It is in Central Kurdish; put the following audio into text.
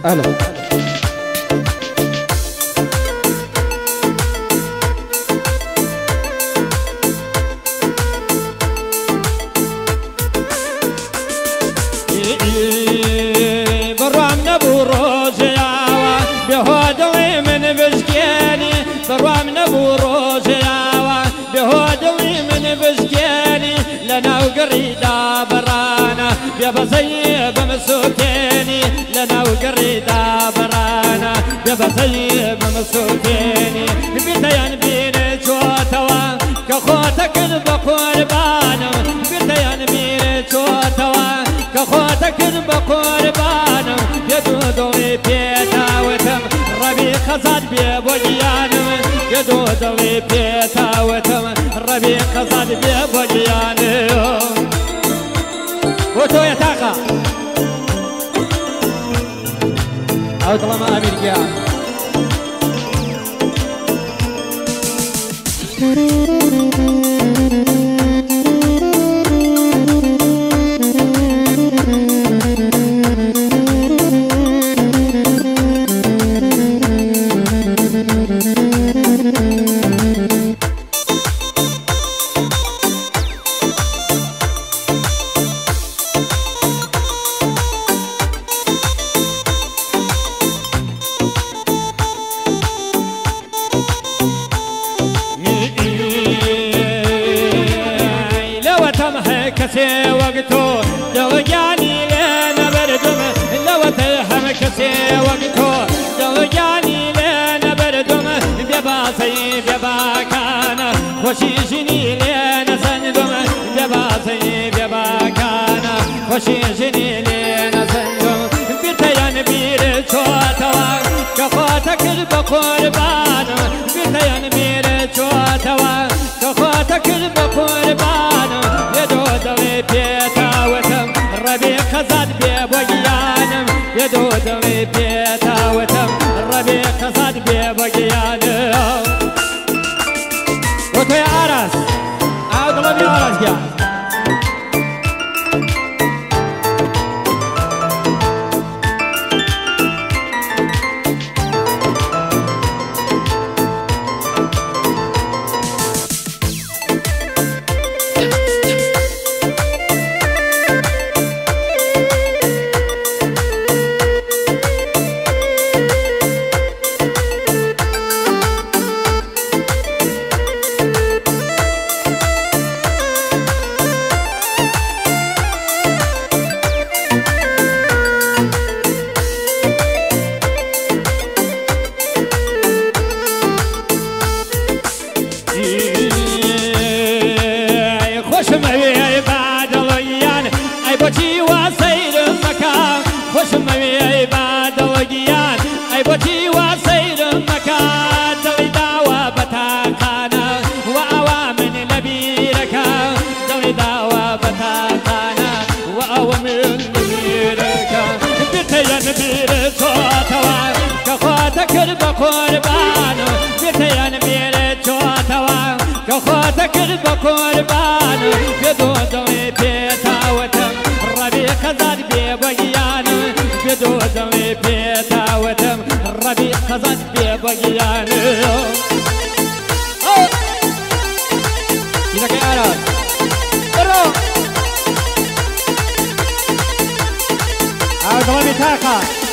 أهلا. بروام نبو روزياوة بهودوي من بسكيني بروام نبو روزياوة بهودوي من بسكيني لنا وقريدا برانا بيبزي بمسوكيني لنا وقريدا برانا بيبزي بمسوكيني بيتيان بين جوتوا كخوتك بقربانا بيتيان بين جوتوا كخوتك بقربانا يدودوي بيتا وتم ربي خزاد بيبوجيان يدودوي بيتا وتم ربي خزاد بيبوجيان وتو يتاقى أو طالما أمريكا كسي وقتو دوجاني لنا بردم لو تهم كسي وقتو دوجاني لنا بردم بيباسي بيباكانا وشيشني لنا سندم بيباسي بيباكانا وشيشني لنا سندم بيتيان بير شوتوا كخوتك بقربان بيتيان بير شوتوا كخوتك بقربان يدودوي بيتا وتم ربي خزاد بيبوجيانم يدودوي بيتا وتم ربي خزاد بيبوجيانم وتو يا عرس أغلب يا عرس يا بقربان بيتيان بير جوتوا كخوتك بقربان يدودوي بيتا وتم ربي خزاد بيبوجيان يدودوي بيتا وتم ربي خزاد بيبوجيان إذا كان أو ضربي تاقة